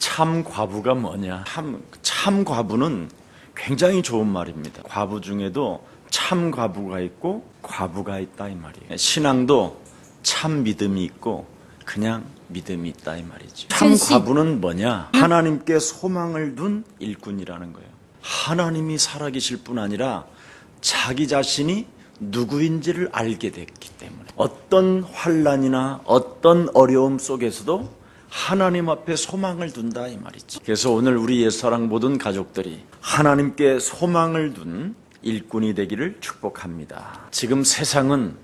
참 과부가 뭐냐? 참 과부는 굉장히 좋은 말입니다. 과부 중에도 참 과부가 있고 과부가 있다 이 말이에요. 신앙도 참 믿음이 있고 그냥 믿음이 있다 이 말이죠. 참 과부는 뭐냐? 하나님께 소망을 둔 일꾼이라는 거예요. 하나님이 살아계실 뿐 아니라 자기 자신이 누구인지를 알게 됐기 때문에 어떤 환난이나 어떤 어려움 속에서도 하나님 앞에 소망을 둔다 이 말이지. 그래서 오늘 우리 옛사랑 모든 가족들이 하나님께 소망을 둔 일꾼이 되기를 축복합니다. 지금 세상은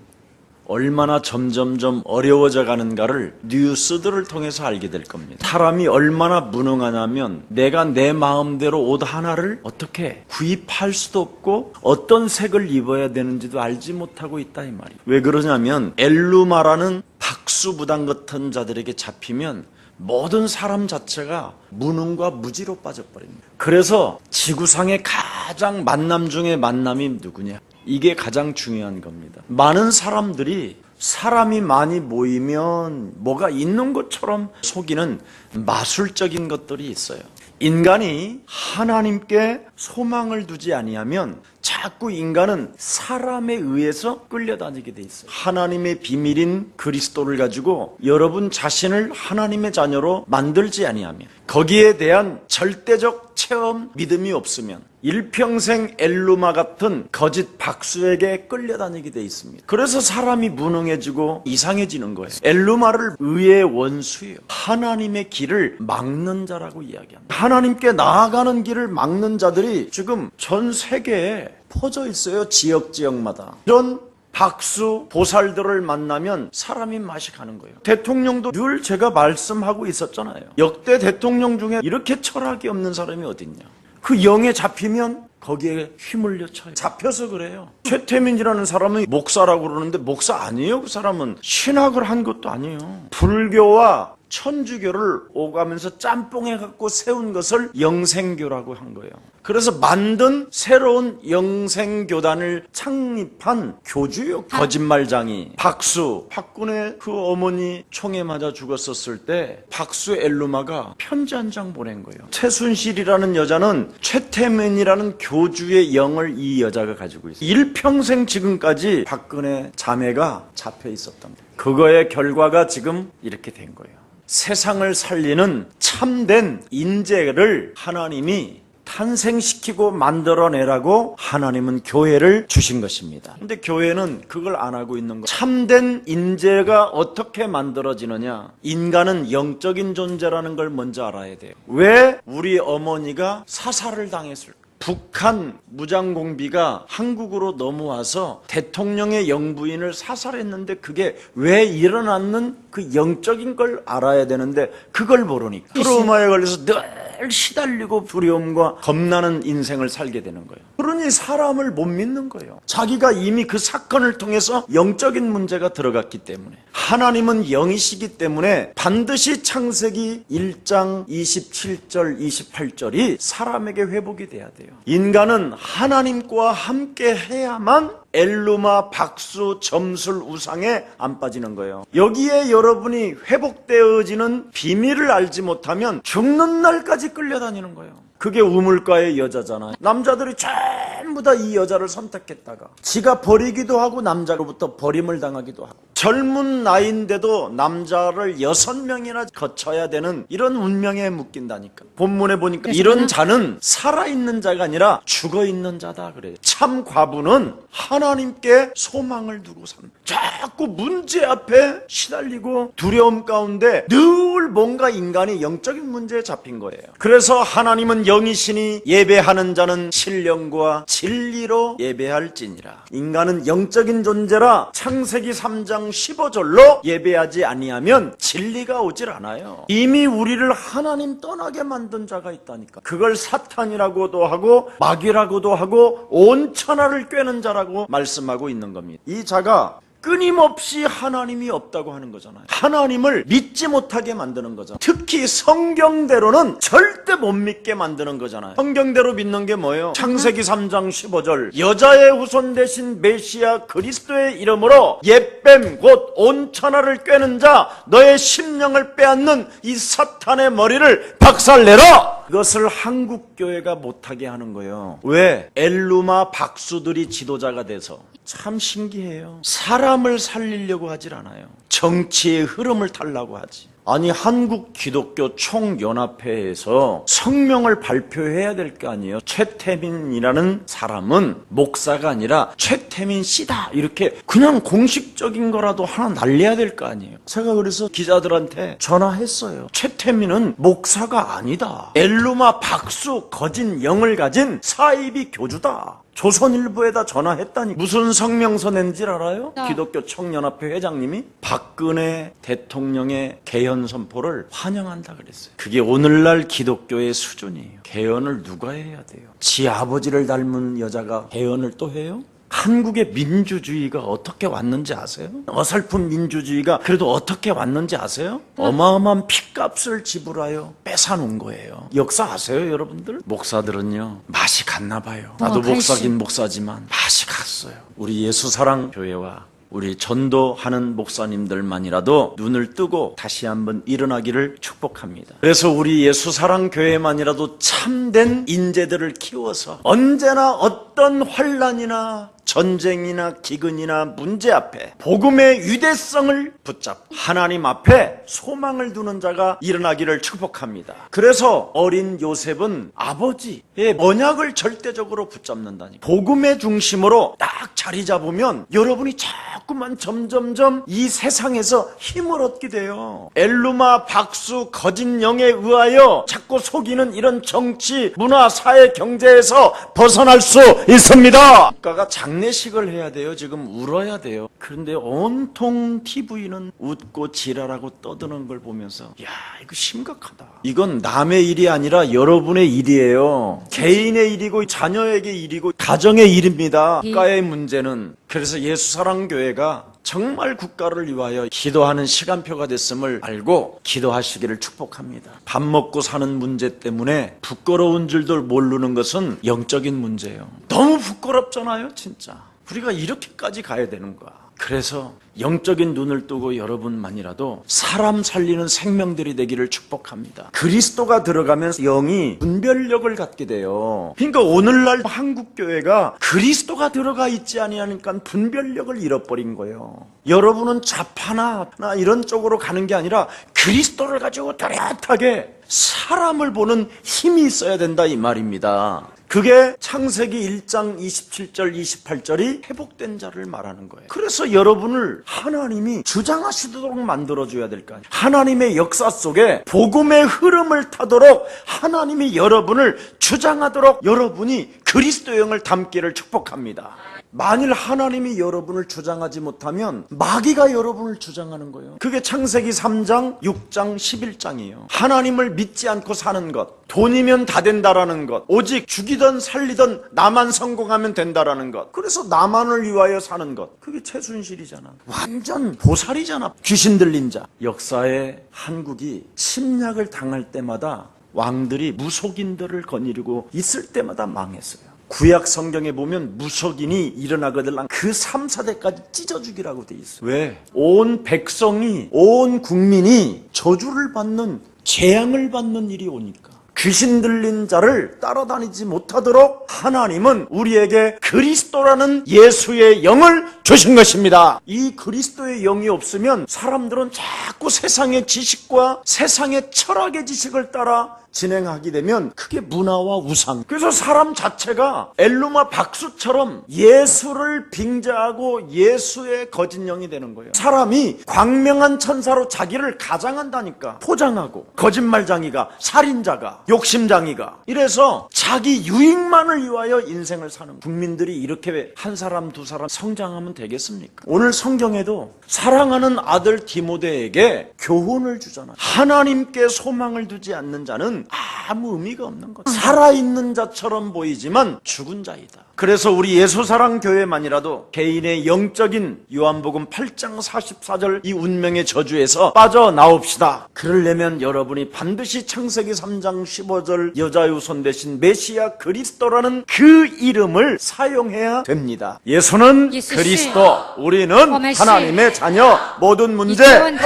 얼마나 점점점 어려워져 가는가를 뉴스들을 통해서 알게 될 겁니다. 사람이 얼마나 무능하냐면 내가 내 마음대로 옷 하나를 어떻게 구입할 수도 없고 어떤 색을 입어야 되는지도 알지 못하고 있다 이 말이에요. 왜 그러냐면 엘루마라는 박수무당 같은 자들에게 잡히면 모든 사람 자체가 무능과 무지로 빠져버립니다. 그래서 지구상의 가장 만남 중에 만남이 누구냐? 이게 가장 중요한 겁니다. 많은 사람들이 사람이 많이 모이면 뭐가 있는 것처럼 속이는 마술적인 것들이 있어요. 인간이 하나님께 소망을 두지 아니하면 자꾸 인간은 사람에 의해서 끌려다니게 돼 있어요. 하나님의 비밀인 그리스도를 가지고 여러분 자신을 하나님의 자녀로 만들지 아니하면, 거기에 대한 절대적 체험 믿음이 없으면 일평생 엘루마 같은 거짓 박수에게 끌려다니게 돼 있습니다. 그래서 사람이 무능해지고 이상해지는 거예요. 엘루마를 의의 원수예요. 하나님의 길을 막는 자라고 이야기합니다. 하나님께 나아가는 길을 막는 자들이 지금 전 세계에 퍼져 있어요. 지역마다. 이런 박수, 보살들을 만나면 사람이 맛이 가는 거예요. 대통령도 늘 제가 말씀하고 있었잖아요. 역대 대통령 중에 이렇게 철학이 없는 사람이 어딨냐. 그 영에 잡히면 거기에 휘물려 쳐요. 잡혀서 그래요. 최태민이라는 사람은 목사라고 그러는데 목사 아니에요. 그 사람은 신학을 한 것도 아니에요. 불교와 천주교를 오가면서 짬뽕해갖고 세운 것을 영생교라고 한 거예요. 그래서 만든 새로운 영생교단을 창립한 교주요. 거짓말장이 박수, 박군의 그 어머니 총에 맞아 죽었었을 때 박수 엘루마가 편지 한 장 보낸 거예요. 최순실이라는 여자는 최태민이라는 교주의 영을 이 여자가 가지고 있어요. 일평생 지금까지 박근혜 자매가 잡혀 있었던 거예요. 그거의 결과가 지금 이렇게 된 거예요. 세상을 살리는 참된 인재를 하나님이 탄생시키고 만들어내라고 하나님은 교회를 주신 것입니다. 근데 교회는 그걸 안 하고 있는 거예요. 참된 인재가 어떻게 만들어지느냐? 인간은 영적인 존재라는 걸 먼저 알아야 돼요. 왜 우리 어머니가 사살을 당했을까? 북한 무장공비가 한국으로 넘어와서 대통령의 영부인을 사살했는데 그게 왜 일어났는 그 영적인 걸 알아야 되는데 그걸 모르니까 트라우마에 걸려서 늘 시달리고 두려움과 겁나는 인생을 살게 되는 거예요. 그러니 사람을 못 믿는 거예요. 자기가 이미 그 사건을 통해서 영적인 문제가 들어갔기 때문에. 하나님은 영이시기 때문에 반드시 창세기 1장 27절 28절이 사람에게 회복이 돼야 돼요. 인간은 하나님과 함께 해야만 엘루마, 박수, 점술, 우상에 안 빠지는 거예요. 여기에 여러분이 회복되어지는 비밀을 알지 못하면 죽는 날까지 끌려다니는 거예요. 그게 우물가의 여자잖아요. 남자들이 전부 다 이 여자를 선택했다가 지가 버리기도 하고 남자로부터 버림을 당하기도 하고, 젊은 나이인데도 남자를 6명이나 거쳐야 되는 이런 운명에 묶인다니까. 본문에 보니까 이런 자는 살아있는 자가 아니라 죽어있는 자다 그래요. 참 과부는 하나님께 소망을 두고 삽니다. 자꾸 문제 앞에 시달리고 두려움 가운데 늘 뭔가 인간이 영적인 문제에 잡힌 거예요. 그래서 하나님은 영이시니 예배하는 자는 신령과 진리로 예배할지니라. 인간은 영적인 존재라 창세기 3장 15절로 예배하지 아니하면 진리가 오질 않아요. 이미 우리를 하나님 떠나게 만든 자가 있다니까. 그걸 사탄이라고도 하고 마귀라고도 하고 온 천하를 꿰는 자라고 말씀하고 있는 겁니다. 이 자가 끊임없이 하나님이 없다고 하는 거잖아요. 하나님을 믿지 못하게 만드는 거잖아요. 특히 성경대로는 절대 못 믿게 만드는 거잖아요. 성경대로 믿는 게 뭐예요? 창세기 3장 15절 여자의 후손 대신 메시아 그리스도의 이름으로 옛뱀 곧 온 천하를 꿰는 자 너의 심령을 빼앗는 이 사탄의 머리를 박살내라! 이것을 한국교회가 못하게 하는 거예요. 왜? 엘루마 박수들이 지도자가 돼서. 참 신기해요. 사람을 살리려고 하질 않아요. 정치의 흐름을 타려고 하지. 아니 한국 기독교 총연합회에서 성명을 발표해야 될 거 아니에요. 최태민이라는 사람은 목사가 아니라 최태민 씨다 이렇게 그냥 공식적인 거라도 하나 날려야 될 거 아니에요. 제가 그래서 기자들한테 전화했어요. 최태민은 목사가 아니다. 엘루마 박수 거진 영을 가진 사이비 교주다. 조선일보에다 전화했다니 무슨 성명서 낸지 알아요? 기독교 총연합회 회장님이 박근혜 대통령의 개헌 선포를 환영한다 그랬어요. 그게 오늘날 기독교의 수준이에요. 개헌을 누가 해야 돼요? 지 아버지를 닮은 여자가 개헌을 또 해요? 한국의 민주주의가 어떻게 왔는지 아세요? 어설픈 민주주의가 그래도 어떻게 왔는지 아세요? 어마어마한 핏값을 지불하여 뺏어놓은 거예요. 역사 아세요 여러분들? 목사들은요 맛이 갔나 봐요. 나도 목사긴 목사지만 맛이 갔어요. 우리 예수사랑교회와 우리 전도하는 목사님들만이라도 눈을 뜨고 다시 한번 일어나기를 축복합니다. 그래서 우리 예수사랑교회만이라도 참된 인재들을 키워서 언제나 어떤 환난이나 전쟁이나 기근이나 문제 앞에 복음의 위대성을 붙잡고 하나님 앞에 소망을 두는 자가 일어나기를 축복합니다. 그래서 어린 요셉은 아버지의 언약을 절대적으로 붙잡는다니까. 복음의 중심으로 딱 자리 잡으면 여러분이 자꾸만 점점점 이 세상에서 힘을 얻게 돼요. 엘루마 박수 거짓 영에 의하여 자꾸 속이는 이런 정치, 문화, 사회, 경제에서 벗어날 수 있습니다. 국가가 장례식을 해야 돼요. 지금 울어야 돼요. 그런데 온통 TV는 웃고 지랄하고 떠드는 걸 보면서 야 이거 심각하다. 이건 남의 일이 아니라 여러분의 일이에요. 개인의 일이고 자녀에게 일이고 가정의 일입니다. 국가의 문제는. 그래서 예수사랑교회가 정말 국가를 위하여 기도하는 시간표가 됐음을 알고 기도하시기를 축복합니다. 밥 먹고 사는 문제 때문에 부끄러운 줄도 모르는 것은 영적인 문제예요. 너무 부끄럽잖아요 진짜. 우리가 이렇게까지 가야 되는 거야. 그래서 영적인 눈을 뜨고 여러분만이라도 사람 살리는 생명들이 되기를 축복합니다. 그리스도가 들어가면 영이 분별력을 갖게 돼요. 그러니까 오늘날 한국교회가 그리스도가 들어가 있지 아니하니까 분별력을 잃어버린 거예요. 여러분은 좌파나 이런 쪽으로 가는 게 아니라 그리스도를 가지고 또렷하게 사람을 보는 힘이 있어야 된다 이 말입니다. 그게 창세기 1장 27절 28절이 회복된 자를 말하는 거예요. 그래서 여러분을 하나님이 주장하시도록 만들어줘야 될 거 아니에요. 하나님의 역사 속에 복음의 흐름을 타도록 하나님이 여러분을 주장하도록 여러분이 그리스도의 영을 담기를 축복합니다. 만일 하나님이 여러분을 주장하지 못하면 마귀가 여러분을 주장하는 거예요. 그게 창세기 3장, 6장, 11장이에요. 하나님을 믿지 않고 사는 것, 돈이면 다 된다라는 것, 오직 죽이든 살리든 나만 성공하면 된다라는 것, 그래서 나만을 위하여 사는 것, 그게 최순실이잖아. 완전 보살이잖아. 귀신 들린 자. 역사에 한국이 침략을 당할 때마다 왕들이 무속인들을 거느리고 있을 때마다 망했어요. 구약 성경에 보면 무속인이 일어나거든 그 3, 4대까지 찢어 죽이라고 돼 있어요. 왜? 온 백성이, 온 국민이 저주를 받는, 재앙을 받는 일이 오니까. 귀신 들린 자를 따라다니지 못하도록 하나님은 우리에게 그리스도라는 예수의 영을 주신 것입니다. 이 그리스도의 영이 없으면 사람들은 자꾸 세상의 지식과 세상의 철학의 지식을 따라 진행하게 되면 그게 문화와 우상. 그래서 사람 자체가 엘루마 박수처럼 예수를 빙자하고 예수의 거짓 영이 되는 거예요. 사람이 광명한 천사로 자기를 가장한다니까. 포장하고 거짓말장이가, 살인자가, 욕심장이가. 이래서 자기 유익만을 위하여 인생을 사는 거예요. 국민들이 이렇게 한 사람 두 사람 성장하면 되겠습니까? 오늘 성경에도 사랑하는 아들 디모데에게 교훈을 주잖아요. 하나님께 소망을 두지 않는 자는 자는 아무 의미가 없는 것. 살아있는 자처럼 보이지만 죽은 자이다. 그래서 우리 예수사랑교회만이라도 개인의 영적인 요한복음 8장 44절 이 운명의 저주에서 빠져나옵시다. 그러려면 여러분이 반드시 창세기 3장 15절 여자유손 대신 메시아 그리스도라는 그 이름을 사용해야 됩니다. 예수는 그리스도, 우리는 하나님의 자녀, 모든 문제 끝.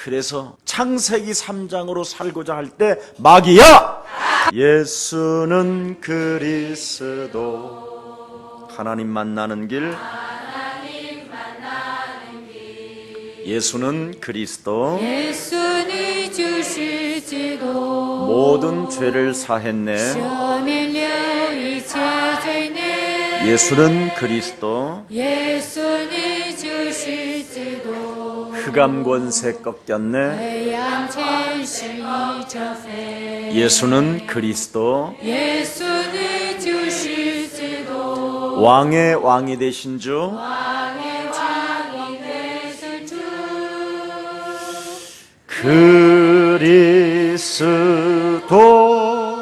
그래서 창세기 3장으로 살고자 할 때 마귀야, 예수는 그리스도, 하나님 만나는 길, 예수는 그리스도, 예수는 주실지도, 모든 죄를 사했네, 셔밀려 이체 죄네, 예수는 그리스도, 예수는 주실지도, 흑암 권세 꺾였네, 해양 천시 접해, 예수는 그리스도, 예수는 주실지도, 왕의 왕이 되신 주, 왕의 왕이 되실 주, 그리스도.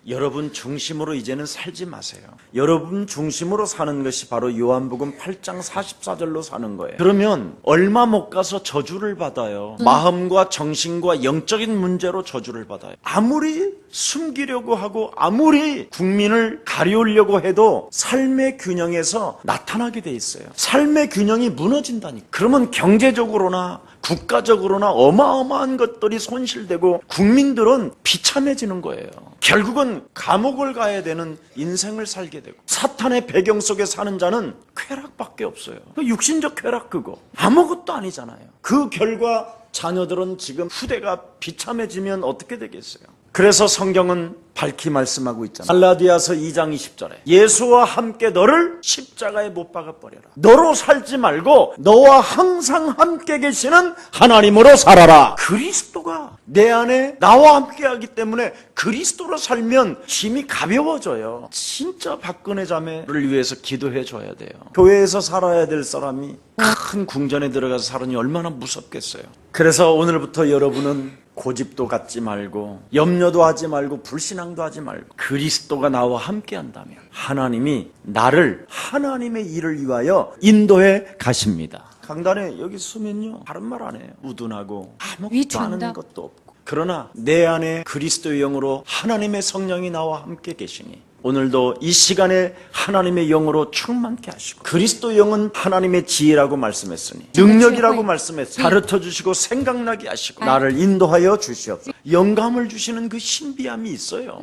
여러분 중심으로 이제는 살지 마세요. 여러분 중심으로 사는 것이 바로 요한복음 8장 44절로 사는 거예요. 그러면 얼마 못 가서 저주를 받아요. 마음과 정신과 영적인 문제로 저주를 받아요. 아무리 숨기려고 하고 아무리 국민을 가리우려고 해도 삶의 균형에서 나타나게 돼 있어요. 삶의 균형이 무너진다니까. 그러면 경제적으로나 국가적으로나 어마어마한 것들이 손실되고 국민들은 비참해지는 거예요. 결국은 감옥을 가야 되는 인생을 살게 되고, 사탄의 배경 속에 사는 자는 쾌락밖에 없어요. 육신적 쾌락, 그거 아무것도 아니잖아요. 그 결과 자녀들은 지금 후대가 비참해지면 어떻게 되겠어요? 그래서 성경은 밝히 말씀하고 있잖아요. 갈라디아서 2장 20절에 예수와 함께 너를 십자가에 못 박아버려라. 너로 살지 말고 너와 항상 함께 계시는 하나님으로 살아라. 그리스도가 내 안에 나와 함께 하기 때문에 그리스도로 살면 힘이 가벼워져요. 진짜 박근혜 자매를 위해서 기도해 줘야 돼요. 교회에서 살아야 될 사람이 큰 궁전에 들어가서 살으니 얼마나 무섭겠어요. 그래서 오늘부터 여러분은 고집도 갖지 말고 염려도 하지 말고 불신앙도 하지 말고 그리스도가 나와 함께 한다면 하나님이 나를 하나님의 일을 위하여 인도해 가십니다. 강단에 여기 서면요 다른 말 안 해요. 우둔하고 아무것도 아는 것도 없고, 그러나 내 안에 그리스도의 영으로 하나님의 성령이 나와 함께 계시니 오늘도 이 시간에 하나님의 영으로 충만케 하시고, 그리스도의 영은 하나님의 지혜라고 말씀했으니 능력이라고 말씀했으니 가르쳐주시고 생각나게 하시고 나를 인도하여 주시옵소서. 영감을 주시는 그 신비함이 있어요.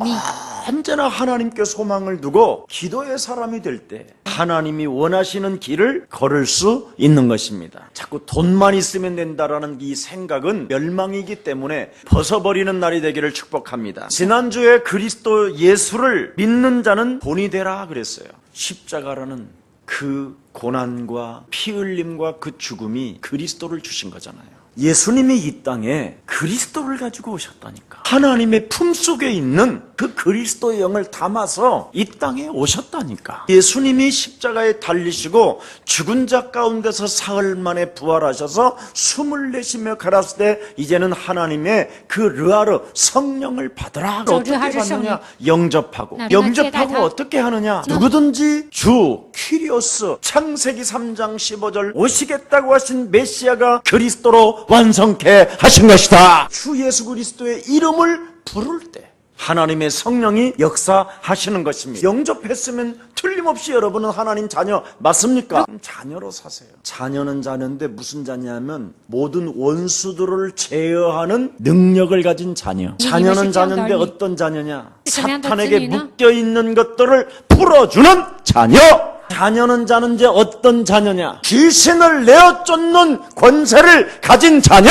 언제나 하나님께 소망을 두고 기도의 사람이 될 때 하나님이 원하시는 길을 걸을 수 있는 것입니다. 자꾸 돈만 있으면 된다라는 이 생각은 멸망이기 때문에 벗어버리는 날이 되기를 축복합니다. 지난주에 그리스도 예수를 믿는 자는 본이 되라 그랬어요. 십자가라는 그 고난과 피 흘림과 그 죽음이 그리스도를 주신 거잖아요. 예수님이 이 땅에 그리스도를 가지고 오셨다니까. 하나님의 품속에 있는 그 그리스도의 영을 담아서 이 땅에 오셨다니까. 예수님이 십자가에 달리시고 죽은 자 가운데서 사흘 만에 부활하셔서 숨을 내쉬며 가라사대 때 이제는 하나님의 그 르아르 성령을 받으라. 어떻게 받느냐? 영접하고. 영접하고 어떻게 하느냐? 누구든지 주 퀴리오스 창세기 3장 15절 오시겠다고 하신 메시아가 그리스도로 완성케 하신 것이다. 주 예수 그리스도의 이름을 부를 때 하나님의 성령이 역사하시는 것입니다. 영접했으면 틀림없이 여러분은 하나님 자녀 맞습니까? 자녀로 사세요. 자녀는 자녀인데 무슨 자냐면 모든 원수들을 제어하는 능력을 가진 자녀. 자녀는 자녀인데 어떤 자녀냐? 사탄에게 묶여있는 것들을 풀어주는 자녀. 자녀는 자는데 어떤 자녀냐? 귀신을 내어 쫓는 권세를 가진 자녀.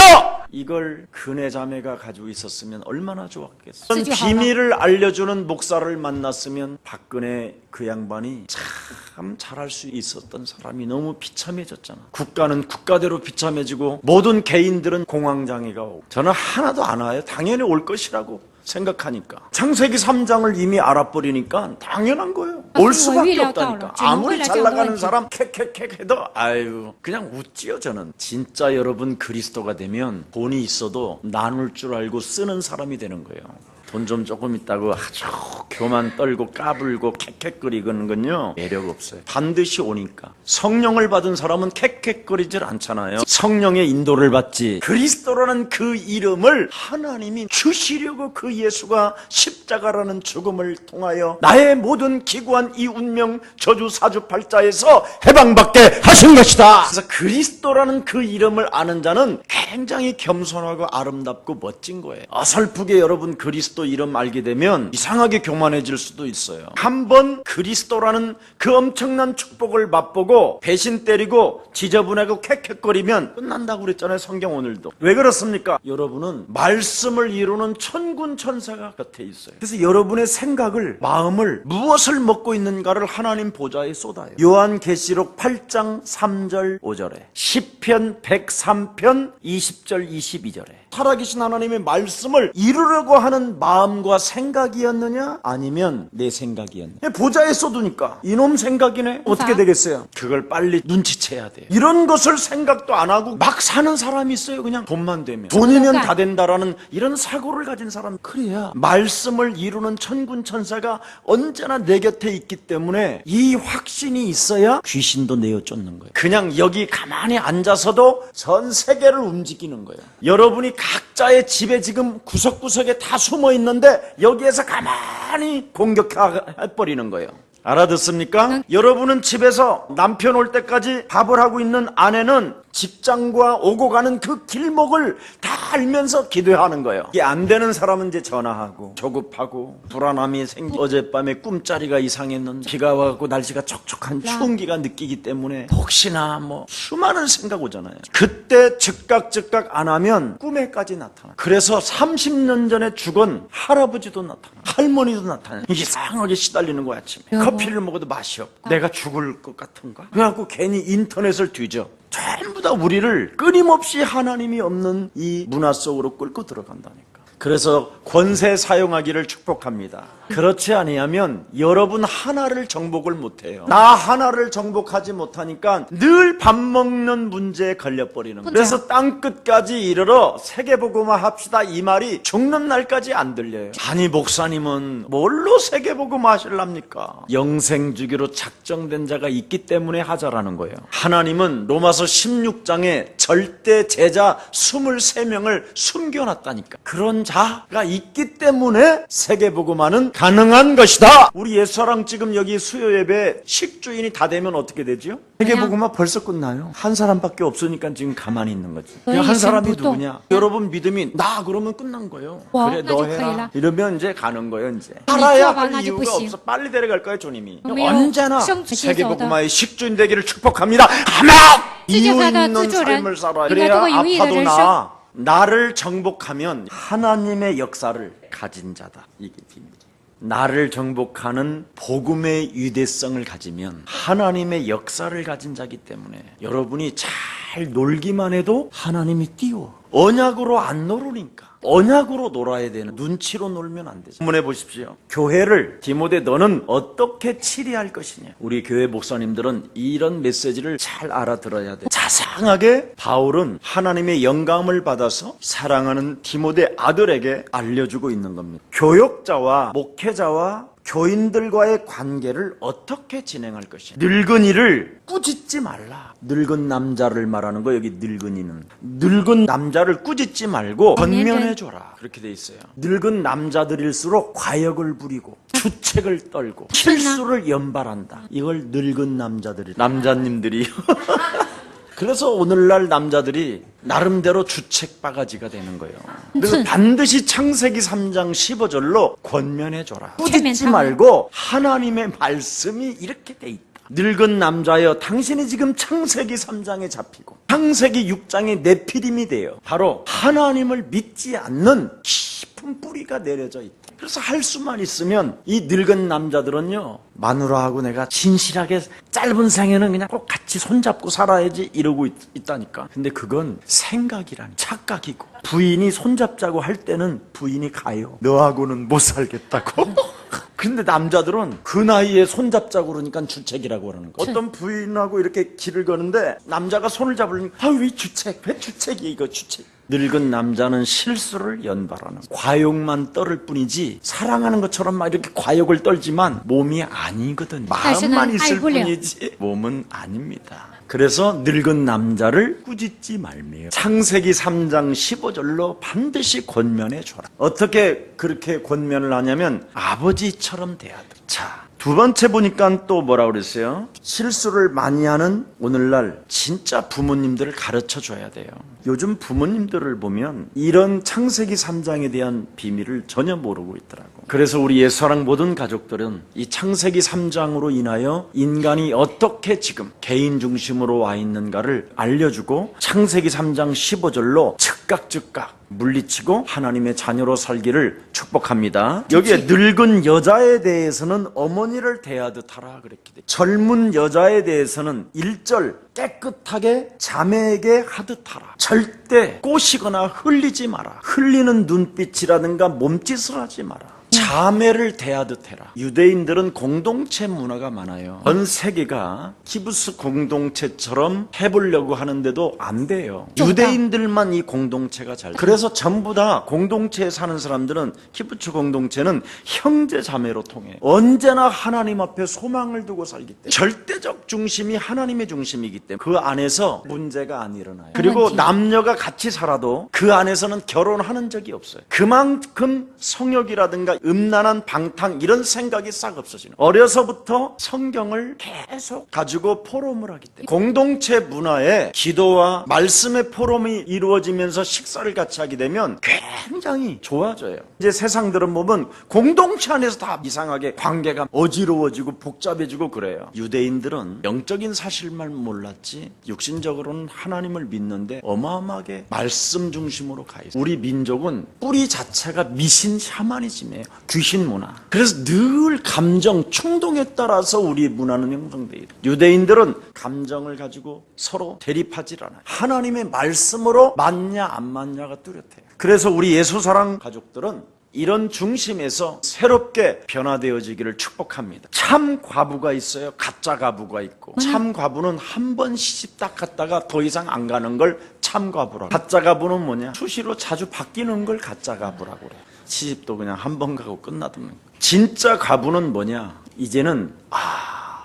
이걸 그네 자매가 가지고 있었으면 얼마나 좋았겠어요. 비밀을 알려주는 목사를 만났으면 박근혜 그 양반이 참 잘할 수 있었던 사람이 너무 비참해졌잖아. 국가는 국가대로 비참해지고 모든 개인들은 공황장애가 오고. 저는 하나도 안 와요. 당연히 올 것이라고 생각하니까. 창세기 3장을 이미 알아버리니까 당연한 거예요. 올 수밖에 없다니까. 아무리 잘 나가는 사람 캑캑캑 해도 아유 그냥 웃지요. 저는 진짜 여러분 그리스도가 되면 돈이 있어도 나눌 줄 알고 쓰는 사람이 되는 거예요. 돈 좀 조금 있다고 아주 교만 떨고 까불고 캑캑거리는 건요 매력 없어요. 반드시 오니까. 성령을 받은 사람은 캑캑거리질 않잖아요. 성령의 인도를 받지. 그리스도라는 그 이름을 하나님이 주시려고 그 예수가 십자가라는 죽음을 통하여 나의 모든 기구한 이 운명 저주 사주팔자에서 해방받게 하신 것이다. 그래서 그리스도라는 그 이름을 아는 자는 굉장히 겸손하고 아름답고 멋진 거예요. 어설프게 여러분 그리스도 이름 알게 되면 이상하게 교만해질 수도 있어요. 한번 그리스도라는 그 엄청난 축복을 맛보고 배신 때리고 지저분하고 캑캑거리면 끝난다고 그랬잖아요. 성경 오늘도. 왜 그렇습니까? 여러분은 말씀을 이루는 천군 천사가 곁에 있어요. 그래서 여러분의 생각을, 마음을, 무엇을 먹고 있는가를 하나님 보좌에 쏟아요. 요한계시록 8장 3절 5절에 시편 103편 20절 22절에 살아계신 하나님의 말씀을 이루려고 하는 마음과 생각이었느냐 아니면 내 생각이었느냐. 보좌에 쏟으니까 이놈 생각이네. 어떻게 되겠어요? 그걸 빨리 눈치채야 돼요. 이런 것을 생각도 안 하고 막 사는 사람이 있어요. 그냥 돈만 되면, 돈이면 다 된다라는 이런 사고를 가진 사람. 그래야 말씀을 이루는 천군 천사가 언제나 내 곁에 있기 때문에 이 확신이 있어야 귀신도 내어 쫓는 거예요. 그냥 여기 가만히 앉아서도 전 세계를 움직이는 거예요. 여러분이 각자의 집에 지금 구석구석에 다 숨어 있는데 여기에서 가만히 공격해버리는 거예요. 알아듣습니까? 여러분은 집에서 남편 올 때까지 밥을 하고 있는 아내는 직장과 오고 가는 그 길목을 다 알면서 기도하는 거예요. 이게 안 되는 사람은 이제 전화하고 조급하고 불안함이 생기. 어젯밤에 꿈자리가 이상했는데 비가 와갖고 날씨가 촉촉한 추운기가 느끼기 때문에 혹시나 뭐 수많은 생각 오잖아요. 그때 즉각 안 하면 꿈에까지 나타나. 그래서 30년 전에 죽은 할아버지도 나타나. 할머니도 나타나. 이게 이상하게 시달리는 거야. 아침에 커피를 먹어도 맛이 없고 내가 죽을 것 같은가. 그래갖고 괜히 인터넷을 뒤져. 전부 다 우리를 끊임없이 하나님이 없는 이 문화 속으로 끌고 들어간다니까. 그래서 권세 사용하기를 축복합니다. 그렇지 아니하면 여러분 하나를 정복을 못해요. 나 하나를 정복하지 못하니까 늘 밥 먹는 문제에 걸려버리는 거예요. 그래서 땅끝까지 이르러 세계복음화 합시다 이 말이 죽는 날까지 안 들려요. 아니 목사님은 뭘로 세계복음화 하실랍니까? 영생주기로 작정된 자가 있기 때문에 하자라는 거예요. 하나님은 로마서 16장에 절대 제자 23명을 숨겨놨다니까. 그런 자가 있기 때문에 세계복음화는 가능한 것이다. 우리 옛사랑 지금 여기 수요예배 식주인이 다 되면 어떻게 되죠? 세계복음화 벌써 끝나요. 한 사람밖에 없으니까 지금 가만히 있는 거지. 한 사람이 누구냐? 여러분 믿음이 나 그러면 끝난 거예요. 그래 너 해라. 이러면 이제 가는 거예요. 이제 살아야 할 이유가 없어. 빨리 데려갈 거예요 주님이. 언제나 세계복음화의 식주인 되기를 축복합니다. 아멘. 이유 있는 삶을 살아야 그래야 아파도 나를 정복하면 하나님의 역사를 가진 자다. 이게 비밀. 나를 정복하는 복음의 유대성을 가지면 하나님의 역사를 가진 자기 때문에 여러분이 잘 놀기만 해도 하나님이 띄워. 언약으로 안 놀으니까. 언약으로 놀아야 되는, 눈치로 놀면 안 되죠. 한번 해보십시오. 교회를 디모데 너는 어떻게 치리할 것이냐. 우리 교회 목사님들은 이런 메시지를 잘 알아들어야 돼. 자상하게 바울은 하나님의 영감을 받아서 사랑하는 디모데 아들에게 알려주고 있는 겁니다. 교역자와 목회자와 교인들과의 관계를 어떻게 진행할 것이냐. 늙은이를 꾸짖지 말라. 늙은 남자를 말하는 거. 여기 늙은이는 늙은 남자를 꾸짖지 말고 권면해줘라. 그렇게 돼 있어요. 늙은 남자들일수록 과역을 부리고 주책을 떨고 실수를 연발한다. 이걸 늙은 남자님들이 그래서 오늘날 남자들이 나름대로 주책 바가지가 되는 거예요. 그래서 반드시 창세기 3장 15절로 권면해줘라. 꾸짖지 말고 하나님의 말씀이 이렇게 돼 있다. 늙은 남자여 당신이 지금 창세기 3장에 잡히고 창세기 6장에 네피림이 돼요. 바로 하나님을 믿지 않는 깊은 뿌리가 내려져 있다. 그래서 할 수만 있으면 이 늙은 남자들은요, 마누라하고 내가 진실하게 짧은 생에는 그냥 꼭 같이 손잡고 살아야지 이러고 있다니까. 근데 그건 생각이란 착각이고, 부인이 손잡자고 할 때는 부인이 가요. 너하고는 못 살겠다고. 근데 남자들은 그 나이에 손잡자고 그러니까 주책이라고 그러는 거야. 어떤 부인하고 이렇게 길을 가는데 남자가 손을 잡으려니까 왜 주책? 왜 주책이야 이거 주책? 늙은 남자는 실수를 연발하는 거야. 과욕만 떨을 뿐이지 사랑하는 것처럼 막 이렇게 과욕을 떨지만 몸이 아니거든. 마음만 있을 뿐이지 몸은 아닙니다. 그래서 늙은 남자를 꾸짖지 말며 창세기 3장 15절로 반드시 권면해 줘라. 어떻게 그렇게 권면을 하냐면 아버지처럼 돼야 돼. 자, 두 번째 보니까 또 뭐라 그랬어요? 실수를 많이 하는 오늘날 진짜 부모님들을 가르쳐 줘야 돼요. 요즘 부모님들을 보면 이런 창세기 3장에 대한 비밀을 전혀 모르고 있더라고. 그래서 우리 예수사랑 모든 가족들은 이 창세기 3장으로 인하여 인간이 어떻게 지금 개인 중심으로 와 있는가를 알려주고 창세기 3장 15절로 즉각 물리치고 하나님의 자녀로 살기를 축복합니다. 여기에 늙은 여자에 대해서는 어머니를 대하듯 하라 그랬기 때문에 젊은 여자에 대해서는 1절 깨끗하게 자매에게 하듯 하라. 절대 꼬시거나 흘리지 마라. 흘리는 눈빛이라든가 몸짓을 하지 마라. 자매를 대하듯 해라. 유대인들은 공동체 문화가 많아요. 전 세계가 키부스 공동체처럼 해보려고 하는데도 안 돼요. 유대인들만 이 공동체가 잘 돼요. 그래서 전부 다 공동체에 사는 사람들은 키부츠 공동체는 형제 자매로 통해. 언제나 하나님 앞에 소망을 두고 살기 때문에 절대적 중심이 하나님의 중심이기 때문에 그 안에서 문제가 안 일어나요. 그리고 남녀가 같이 살아도 그 안에서는 결혼하는 적이 없어요. 그만큼 성욕이라든가 음란한 방탕 이런 생각이 싹 없어지는. 어려서부터 성경을 계속 가지고 포럼을 하기 때문에 공동체 문화에 기도와 말씀의 포럼이 이루어지면서 식사를 같이 하게 되면 굉장히 좋아져요. 이제 세상들은 보면 공동체 안에서 다 이상하게 관계가 어지러워지고 복잡해지고 그래요. 유대인들은 영적인 사실만 몰랐지 육신적으로는 하나님을 믿는데 어마어마하게 말씀 중심으로 가 있어요. 우리 민족은 뿌리 자체가 미신 샤머니즘이에요. 귀신 문화. 그래서 늘 감정, 충동에 따라서 우리 문화는 형성되어 있어요. 유대인들은 감정을 가지고 서로 대립하지 않아요. 하나님의 말씀으로 맞냐 안 맞냐가 뚜렷해요. 그래서 우리 예수사랑 가족들은 이런 중심에서 새롭게 변화되어지기를 축복합니다. 참 과부가 있어요. 가짜 과부가 있고. 참 과부는 한 번 시집 딱 갔다가 더 이상 안 가는 걸 참 과부라고. 가짜 과부는 뭐냐? 수시로 자주 바뀌는 걸 가짜 과부라고 그래요. 시집도 그냥 한 번 가고 끝나두는 거예요. 진짜 과부는 뭐냐? 이제는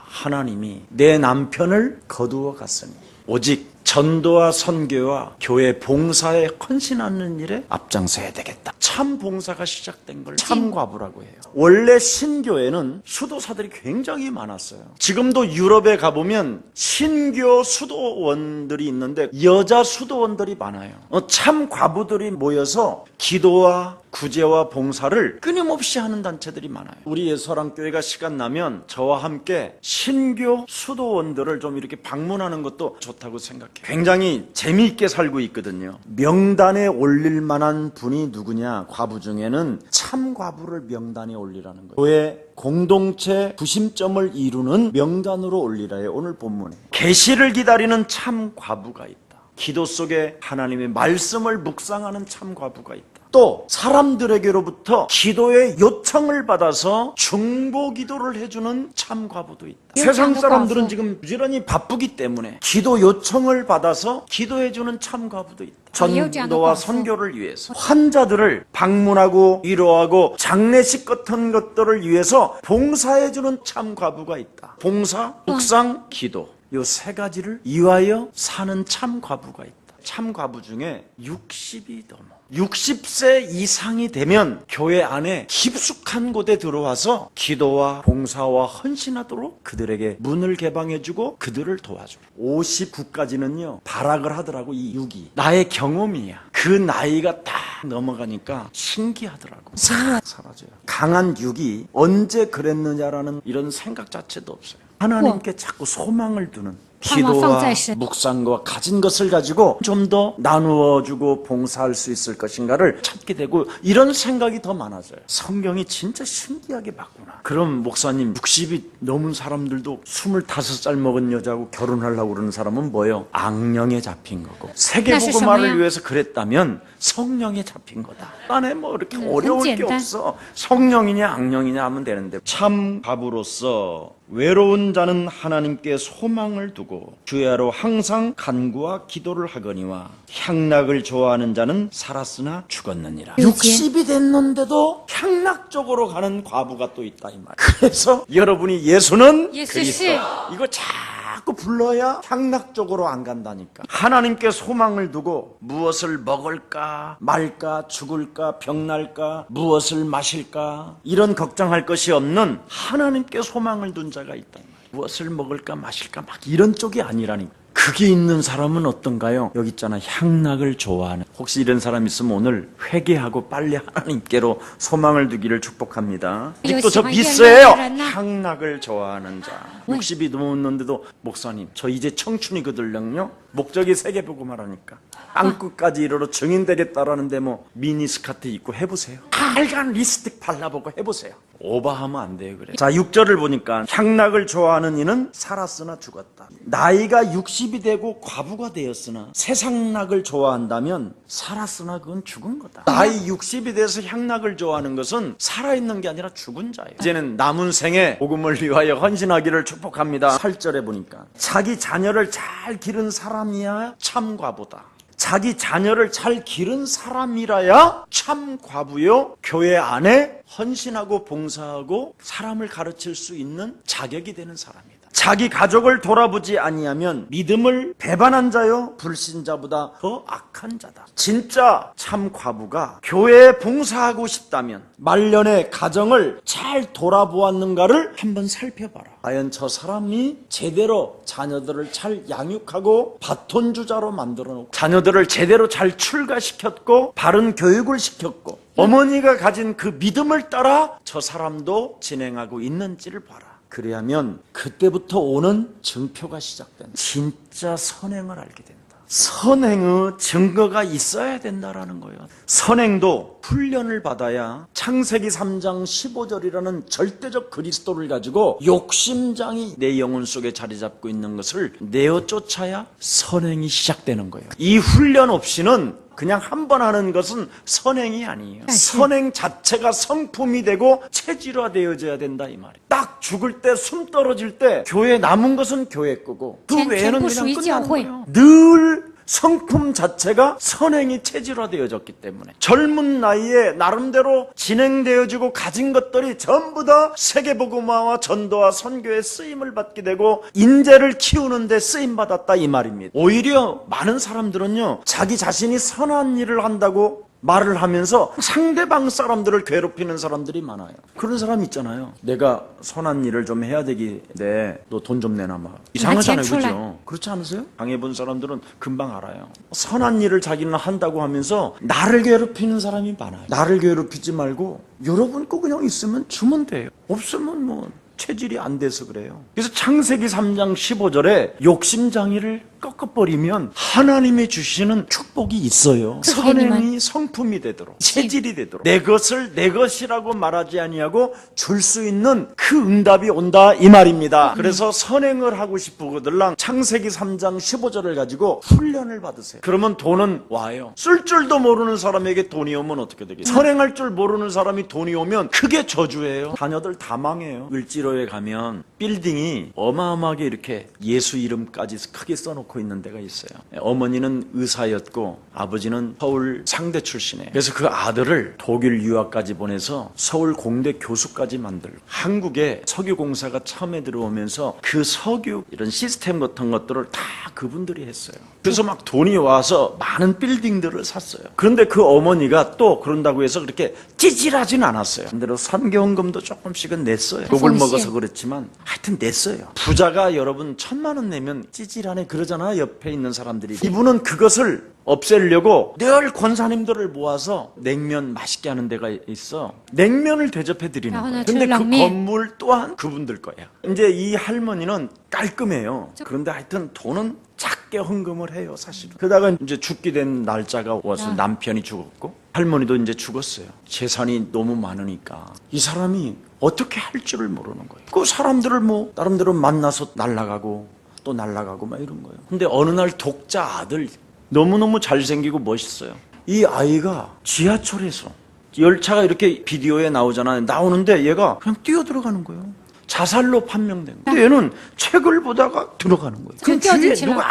하나님이 내 남편을 거두어 갔으니 오직 전도와 선교와 교회 봉사에 헌신하는 일에 앞장서야 되겠다. 참 봉사가 시작된 걸 참과부라고 해요. 원래 신교에는 수도사들이 굉장히 많았어요. 지금도 유럽에 가보면 신교 수도원들이 있는데 여자 수도원들이 많아요. 참과부들이 모여서 기도와 구제와 봉사를 끊임없이 하는 단체들이 많아요. 우리 예수사랑교회가 시간 나면 저와 함께 신교 수도원들을 좀 이렇게 방문하는 것도 좋다고 생각해요. 굉장히 재미있게 살고 있거든요. 명단에 올릴 만한 분이 누구냐? 과부 중에는 참과부를 명단에 올리라는 거예요. 교회 공동체 구심점을 이루는 명단으로 올리라요. 오늘 본문에 계시를 기다리는 참과부가 있다. 기도 속에 하나님의 말씀을 묵상하는 참과부가 있다. 또 사람들에게로부터 기도의 요청을 받아서 중보 기도를 해주는 참과부도 있다. 세상 사람들은 지금 부지런히 바쁘기 때문에 기도 요청을 받아서 기도해주는 참과부도 있다. 전도와 선교를 위해서 환자들을 방문하고 위로하고 장례식 같은 것들을 위해서 봉사해주는 참과부가 있다. 봉사, 묵상, 기도 이 세 가지를 이화여 사는 참과부가 있다. 참과부 중에 60이 넘어. 60세 이상이 되면 교회 안에 깊숙한 곳에 들어와서 기도와 봉사와 헌신하도록 그들에게 문을 개방해주고 그들을 도와줘. 59까지는요 발악을 하더라고. 이 6이 나의 경험이야. 그 나이가 딱 넘어가니까 신기하더라고. 사라져요. 강한 6이 언제 그랬느냐라는 이런 생각 자체도 없어요. 하나님께 자꾸 소망을 두는 기도와 묵상과 가진 것을 가지고 좀 더 나누어주고 봉사할 수 있을 것인가를 찾게 되고 이런 생각이 더 많아져요. 성경이 진짜 신기하게 봤구나. 그럼 목사님 60이 넘은 사람들도 25살 먹은 여자하고 결혼하려고 그러는 사람은 뭐예요? 악령에 잡힌 거고 세계복음화를 위해서 그랬다면 성령에 잡힌 거다. 안에 뭐 이렇게 어려울 게 없어. 성령이냐 악령이냐 하면 되는데 참 과부로서 외로운 자는 하나님께 소망을 두고 주야로 항상 간구와 기도를 하거니와 향락을 좋아하는 자는 살았으나 죽었느니라. 60이 됐는데도 향락 쪽으로 가는 과부가 또 있다 이 말. 그래서 여러분이 예수는 그리스도 이거 자꾸 불러야 향락 쪽으로 안 간다니까. 하나님께 소망을 두고 무엇을 먹을까 말까 죽을까 병날까 무엇을 마실까 이런 걱정할 것이 없는 하나님께 소망을 둔 자가 있다. 무엇을 먹을까 마실까 막 이런 쪽이 아니라니까. 그게 있는 사람은 어떤가요? 여기 있잖아. 향락을 좋아하는. 혹시 이런 사람 있으면 오늘 회개하고 빨리 하나님께로 소망을 두기를 축복합니다. 아직도 저 미스예요. 향락을 좋아하는 자. 60이 넘었는데도 목사님 저 이제 청춘이거든요. 목적이 세계복음화라니까. 땅끝까지 이르러 증인되겠다라는데 뭐 미니스커트 입고 해보세요. 빨간 립스틱 발라보고 해보세요. 오버하면 안 돼요. 그래. 자 6절을 보니까 향락을 좋아하는 이는 살았으나 죽었다. 나이가 60이 되고 과부가 되었으나 세상락을 좋아한다면 살았으나 그건 죽은 거다. 나이 60이 돼서 향락을 좋아하는 것은 살아있는 게 아니라 죽은 자예요. 이제는 남은 생에 복음을 위하여 헌신하기를 축복합니다. 8절에 보니까 자기 자녀를 잘 기른 사람이야 참 과부다. 자기 자녀를 잘 기른 사람이라야 참 과부요. 교회 안에 헌신하고 봉사하고 사람을 가르칠 수 있는 자격이 되는 사람이다. 자기 가족을 돌아보지 아니하면 믿음을 배반한 자요 불신자보다 더 악한 자다. 진짜 참 과부가 교회에 봉사하고 싶다면 말년의 가정을 잘 돌아보았는가를 한번 살펴봐라. 과연 저 사람이 제대로 자녀들을 잘 양육하고 바톤 주자로 만들어 놓고 자녀들을 제대로 잘 출가시켰고 바른 교육을 시켰고 어머니가 가진 그 믿음을 따라 저 사람도 진행하고 있는지를 봐라. 그래야면 그때부터 오는 증표가 시작된다. 진짜 선행을 알게 된다. 선행의 증거가 있어야 된다라는 거예요. 선행도 훈련을 받아야 창세기 3장 15절이라는 절대적 그리스도를 가지고 욕심장이 내 영혼 속에 자리 잡고 있는 것을 내어 쫓아야 선행이 시작되는 거예요. 이 훈련 없이는 그냥 한 번 하는 것은 선행이 아니에요. 선행 자체가 성품이 되고 체질화되어져야 된다 이 말이에요. 딱 죽을 때 숨 떨어질 때 교회 남은 것은 교회 거고 그 외에는 그냥 끝나는 거예요. 늘 성품 자체가 선행이 체질화되어졌기 때문에 젊은 나이에 나름대로 진행되어지고 가진 것들이 전부 다 세계복음화와 전도와 선교에 쓰임을 받게 되고 인재를 키우는 데 쓰임받았다 이 말입니다. 오히려 많은 사람들은요 자기 자신이 선한 일을 한다고 말을 하면서 상대방 사람들을 괴롭히는 사람들이 많아요. 그런 사람 있잖아요. 내가 선한 일을 좀 해야 되겠는데 너 돈 좀 내놔 막. 이상하잖아요. 그렇죠? 그렇지 않으세요? 당해본 사람들은 금방 알아요. 선한 일을 자기는 한다고 하면서 나를 괴롭히는 사람이 많아요. 나를 괴롭히지 말고 여러분 거 그냥 있으면 주면 돼요. 없으면 뭐 체질이 안 돼서 그래요. 그래서 창세기 3장 15절에 욕심장애를 꺾어버리면 하나님이 주시는 축복이 있어요. 선행이 성품이 되도록 체질이 되도록 내 것을 내 것이라고 말하지 아니하고 줄 수 있는 그 응답이 온다 이 말입니다. 그래서 선행을 하고 싶으거들랑 창세기 3장 15절을 가지고 훈련을 받으세요. 그러면 돈은 와요. 쓸 줄도 모르는 사람에게 돈이 오면 어떻게 되겠어요? 선행할 줄 모르는 사람이 돈이 오면 그게 저주예요. 자녀들 다 망해요. 을지로에 가면 빌딩이 어마어마하게 이렇게 예수 이름까지 크게 써놓고 있는 데가 있어요. 어머니는 의사였고 아버지는 서울 상대 출신이에요. 그래서 그 아들을 독일 유학까지 보내서 서울 공대 교수까지 만들고 한국에 석유공사가 처음에 들어오면서 그 석유 이런 시스템 같은 것들을 다 그분들이 했어요. 그래서 막 돈이 와서 많은 빌딩들을 샀어요. 그런데 그 어머니가 또 그런다고 해서 그렇게 찌질하진 않았어요. 반대로 선교헌금도 조금씩은 냈어요. 욕을 먹어서 그렇지만 하여튼 냈어요. 부자가 여러분 1,000만 원 내면 찌질하네 그러잖아 옆에 있는 사람들이. 이분은 그것을 없애려고 늘 권사님들을 모아서 냉면 맛있게 하는 데가 있어. 냉면을 대접해 드리는 야, 거야. 나 근데 그 출렁면. 건물 또한 그분들 거야. 이제 이 할머니는 깔끔해요. 그런데 하여튼 돈은 작게 헌금을 해요, 사실은. 그러다가 이제 죽게 된 날짜가 와서 야. 남편이 죽었고 할머니도 이제 죽었어요. 재산이 너무 많으니까 이 사람이 어떻게 할 줄을 모르는 거예요. 그 사람들을 뭐 나름대로 만나서 날아가고 또 날아가고 막 이런 거예요. 근데 어느 날 독자 아들 너무너무 잘생기고 멋있어요. 이 아이가 지하철에서 열차가 이렇게 비디오에 나오잖아요. 나오는데 얘가 그냥 뛰어들어가는 거예요. 자살로 판명된 거예요. 근데 얘는 책을 보다가 들어가는 거예요. 그 주위에 뛰어들지나. 누가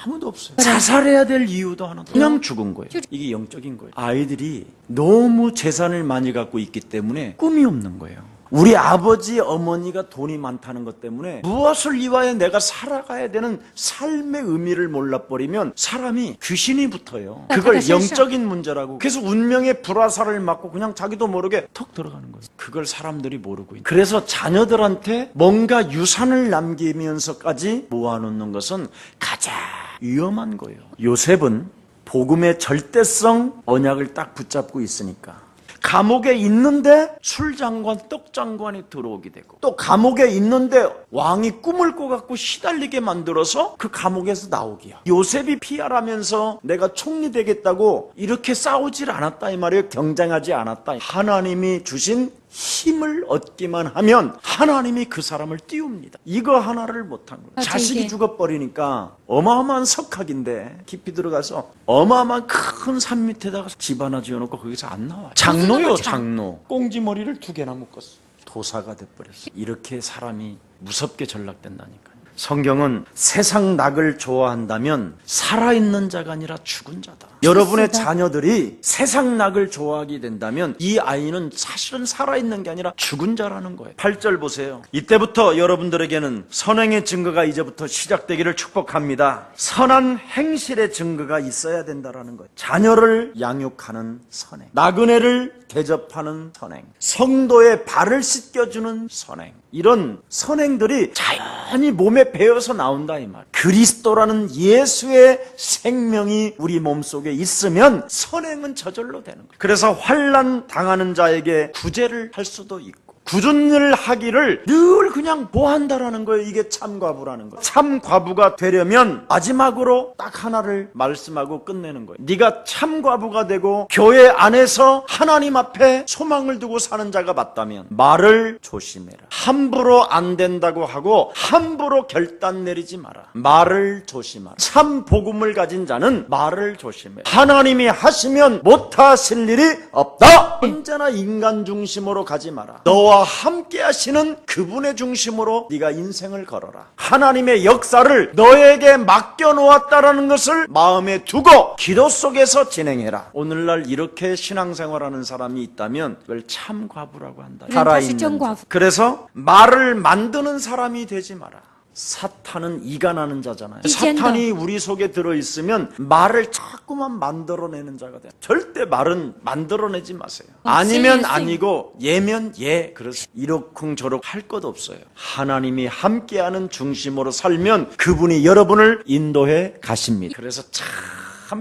아무도 없어요. 자살해야 될 이유도 하나도 없어요. 그냥 죽은 거예요. 이게 영적인 거예요. 아이들이 너무 재산을 많이 갖고 있기 때문에 꿈이 없는 거예요. 우리 아버지, 어머니가 돈이 많다는 것 때문에 무엇을 위하여 내가 살아가야 되는 삶의 의미를 몰라버리면 사람이 귀신이 붙어요. 그걸 영적인 문제라고. 그래서 운명의 불화살을 맞고 그냥 자기도 모르게 턱 들어가는 거예요. 그걸 사람들이 모르고 있는. 그래서 자녀들한테 뭔가 유산을 남기면서까지 모아놓는 것은 가장 위험한 거예요. 요셉은 복음의 절대성 언약을 딱 붙잡고 있으니까 감옥에 있는데 술장관, 떡장관이 들어오게 되고 또 감옥에 있는데 왕이 꿈을 꿔갖고 시달리게 만들어서 그 감옥에서 나오기야. 요셉이 피하라면서 내가 총리 되겠다고 이렇게 싸우질 않았다 이 말이에요. 경쟁하지 않았다. 하나님이 주신 힘을 얻기만 하면 하나님이 그 사람을 띄웁니다. 이거 하나를 못한 거예요. 자식이 이게. 죽어버리니까 어마어마한 석학인데 깊이 들어가서 어마어마한 큰 산 밑에다가 집 하나 지어놓고 거기서 안 나와. 장로요, 장로. 꽁지머리를 2개나 묶었어. 도사가 돼버렸어. 이렇게 사람이 무섭게 전락된다니까요. 성경은 세상 낙을 좋아한다면 살아있는 자가 아니라 죽은 자다. 여러분의 자녀들이 세상 낙을 좋아하게 된다면 이 아이는 사실은 살아있는 게 아니라 죽은 자라는 거예요. 8절 보세요. 이때부터 여러분들에게는 선행의 증거가 이제부터 시작되기를 축복합니다. 선한 행실의 증거가 있어야 된다라는 거예요. 자녀를 양육하는 선행, 나그네를 대접하는 선행, 성도의 발을 씻겨주는 선행, 이런 선행들이 자연히 몸에 배어서 나온다 이 말. 그리스도라는 예수의 생명이 우리 몸속에 있으면 선행은 저절로 되는 거예요. 그래서 환난 당하는 자에게 구제를 할 수도 있고 구준을 하기를 늘 그냥 보한다라는 거예요. 이게 참과부라는 거예요. 참과부가 되려면 마지막으로 딱 하나를 말씀하고 끝내는 거예요. 네가 참과부가 되고 교회 안에서 하나님 앞에 소망을 두고 사는 자가 맞다면 말을 조심해라. 함부로 안 된다고 하고 함부로 결단 내리지 마라. 말을 조심하라. 참 복음을 가진 자는 말을 조심해. 하나님이 하시면 못하실 일이 없다. 언제나 인간 중심으로 가지 마라. 너와 함께 하시는 그분의 중심으로 네가 인생을 걸어라. 하나님의 역사를 너에게 맡겨놓았다라는 것을 마음에 두고 기도 속에서 진행해라. 오늘날 이렇게 신앙생활하는 사람이 있다면 그걸 참과부라고 한다. 살아있는 자. 그래서 말을 만드는 사람이 되지 마라. 사탄은 이간하는 자잖아요. 사탄이 우리 속에 들어있으면 말을 자꾸만 만들어내는 자가 돼요. 절대 말은 만들어내지 마세요. 아니면 아니고 예면 예. 그래서 이러쿵저러쿵 할 것 없어요. 하나님이 함께하는 중심으로 살면 그분이 여러분을 인도해 가십니다. 그래서 참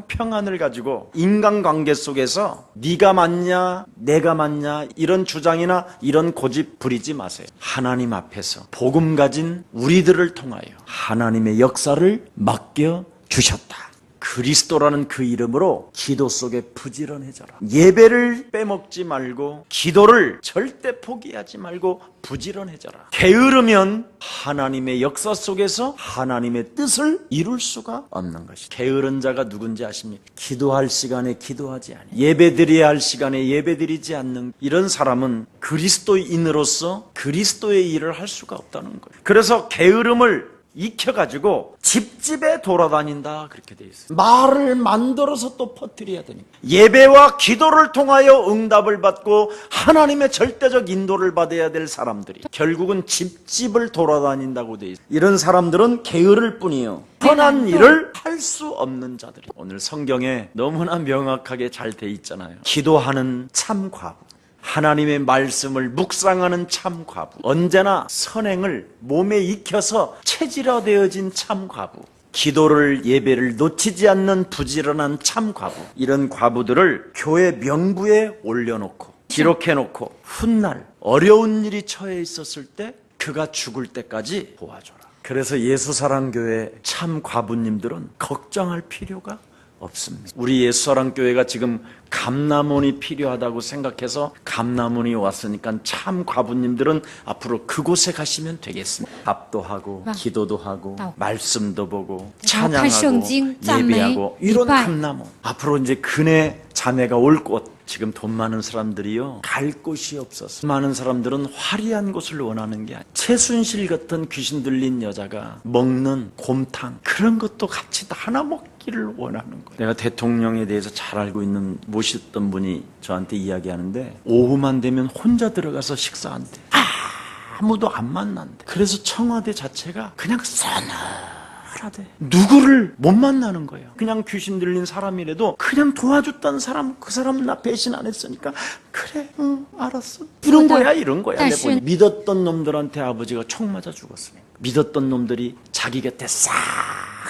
평안을 가지고 인간관계 속에서 네가 맞냐 내가 맞냐 이런 주장이나 이런 고집 부리지 마세요. 하나님 앞에서 복음 가진 우리들을 통하여 하나님의 역사를 맡겨주셨다. 그리스도라는 그 이름으로 기도 속에 부지런해져라. 예배를 빼먹지 말고 기도를 절대 포기하지 말고 부지런해져라. 게으르면 하나님의 역사 속에서 하나님의 뜻을 이룰 수가 없는 것이다. 게으른 자가 누군지 아십니까? 기도할 시간에 기도하지 않니, 예배드려야 할 시간에 예배드리지 않는 이런 사람은 그리스도인으로서 그리스도의 일을 할 수가 없다는 거예요. 그래서 게으름을 익혀가지고 집집에 돌아다닌다 그렇게 돼 있어요. 말을 만들어서 또 퍼뜨려야 되니까. 예배와 기도를 통하여 응답을 받고 하나님의 절대적 인도를 받아야 될 사람들이 결국은 집집을 돌아다닌다고 돼 있어요. 이런 사람들은 게으를 뿐이에요. 선한 일을 할 수 없는 자들이. 오늘 성경에 너무나 명확하게 잘 돼 있잖아요. 기도하는 참과부, 하나님의 말씀을 묵상하는 참과부, 언제나 선행을 몸에 익혀서 체질화되어진 참과부, 기도를 예배를 놓치지 않는 부지런한 참 과부, 이런 과부들을 교회 명부에 올려놓고 기록해놓고 훗날 어려운 일이 처해 있었을 때 그가 죽을 때까지 도와줘라. 그래서 예수사랑교회 참 과부님들은 걱정할 필요가 없습니다. 우리 예수사랑교회가 지금 감남원이 필요하다고 생각해서 감남원이 왔으니까 참 과부님들은 앞으로 그곳에 가시면 되겠습니다. 밥도 하고 기도도 하고 말씀도 보고 찬양하고 예배하고 이런 감남원. 앞으로 이제 근혜 자매가 올 곳, 지금 돈 많은 사람들이요 갈 곳이 없어서 많은 사람들은 화려한 곳을 원하는 게 아니에요. 최순실 같은 귀신 들린 여자가 먹는 곰탕 그런 것도 같이 다 하나 먹기를 원하는 거예요. 내가 대통령에 대해서 잘 알고 있는 모셨던 분이 저한테 이야기하는데 오후만 되면 혼자 들어가서 식사한대. 아무도 안 만난대. 그래서 청와대 자체가 그냥 서늘하대. 누구를 못 만나는 거예요. 그냥 귀신 들린 사람이라도 그냥 도와줬던 사람, 그 사람 나 배신 안 했으니까 그래, 응, 알았어. 이런 거야. 내 보니. 믿었던 놈들한테 아버지가 총 맞아 죽었으니까. 믿었던 놈들이 자기 곁에 싹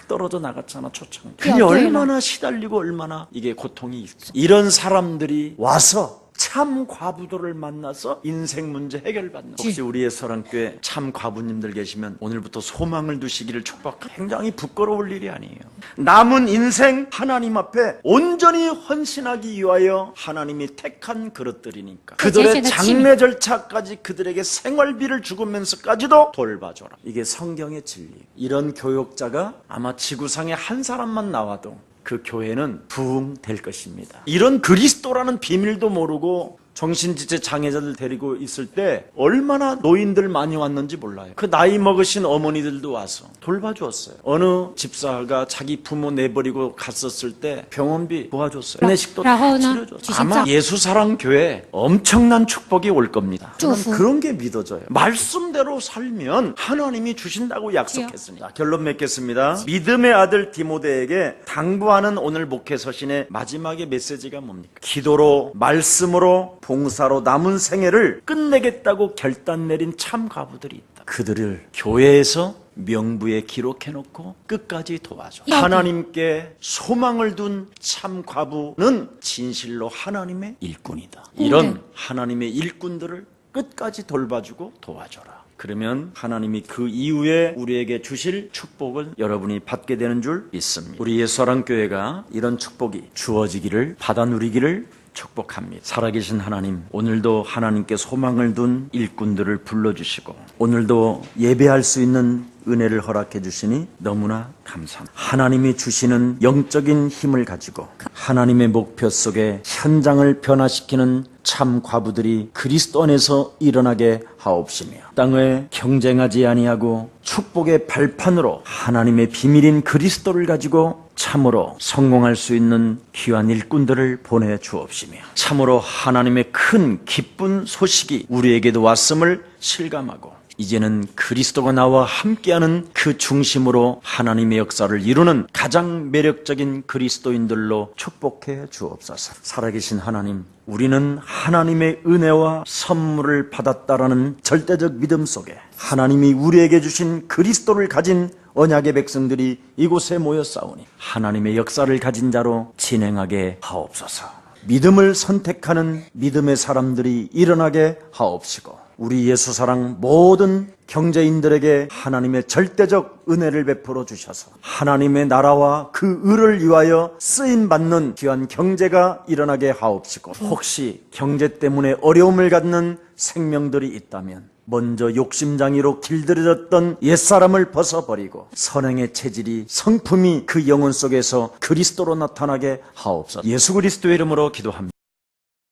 떨어져 나갔잖아, 초청. 그게 얼마나 시달리고 얼마나 이게 고통이 있어. 이런 사람들이 와서 참 과부들을 만나서 인생 문제 해결받는. 혹시 우리의 사랑교회 참 과부님들 계시면 오늘부터 소망을 두시기를 축복합니다. 굉장히 부끄러울 일이 아니에요. 남은 인생 하나님 앞에 온전히 헌신하기 위하여 하나님이 택한 그릇들이니까 그들의 장례 절차까지 그들에게 생활비를 주면서까지도 돌봐줘라. 이게 성경의 진리. 이런 교역자가 아마 지구상에 한 사람만 나와도 그 교회는 부흥될 것입니다. 이런 그리스도라는 비밀도 모르고 정신지체 장애자들 데리고 있을 때 얼마나 노인들 많이 왔는지 몰라요. 그 나이 먹으신 어머니들도 와서 돌봐주었어요. 어느 집사가 자기 부모 내버리고 갔었을 때 병원비 도와줬어요. 장례식도 다 치러줬어요. 아마 예수사랑교회 엄청난 축복이 올 겁니다. 저는 그런 게 믿어져요. 말씀대로 살면 하나님이 주신다고 약속했으니까. 결론 맺겠습니다. 믿음의 아들 디모데에게 당부하는 오늘 목회 서신의 마지막의 메시지가 뭡니까? 기도로 말씀으로 봉사로 남은 생애를 끝내겠다고 결단 내린 참 과부들이 있다. 그들을 교회에서 명부에 기록해놓고 끝까지 도와줘. 하나님께 소망을 둔 참 과부는 진실로 하나님의 일꾼이다. 이런 하나님의 일꾼들을 끝까지 돌봐주고 도와줘라. 그러면 하나님이 그 이후에 우리에게 주실 축복을 여러분이 받게 되는 줄 믿습니다. 우리 예수사랑교회가 이런 축복이 주어지기를 받아 누리기를 축복합니다. 살아계신 하나님, 오늘도 하나님께 소망을 둔 일꾼들을 불러주시고 오늘도 예배할 수 있는 은혜를 허락해 주시니 너무나 감사합니다. 하나님이 주시는 영적인 힘을 가지고 하나님의 목표 속에 현장을 변화시키는 참 과부들이 그리스도 안에서 일어나게 하옵시며 땅에 경쟁하지 아니하고 축복의 발판으로 하나님의 비밀인 그리스도를 가지고 참으로 성공할 수 있는 귀한 일꾼들을 보내주옵시며 참으로 하나님의 큰 기쁜 소식이 우리에게도 왔음을 실감하고 이제는 그리스도가 나와 함께하는 그 중심으로 하나님의 역사를 이루는 가장 매력적인 그리스도인들로 축복해 주옵소서. 살아계신 하나님, 우리는 하나님의 은혜와 선물을 받았다라는 절대적 믿음 속에 하나님이 우리에게 주신 그리스도를 가진 언약의 백성들이 이곳에 모여 싸우니 하나님의 역사를 가진 자로 진행하게 하옵소서. 믿음을 선택하는 믿음의 사람들이 일어나게 하옵시고 우리 예수사랑 모든 경제인들에게 하나님의 절대적 은혜를 베풀어 주셔서 하나님의 나라와 그 의를 위하여 쓰임받는 귀한 경제가 일어나게 하옵시고 혹시 경제 때문에 어려움을 갖는 생명들이 있다면 먼저 욕심장애로 길들여졌던 옛사람을 벗어버리고 선행의 체질이 성품이 그 영혼 속에서 그리스도로 나타나게 하옵소서. 예수 그리스도의 이름으로 기도합니다.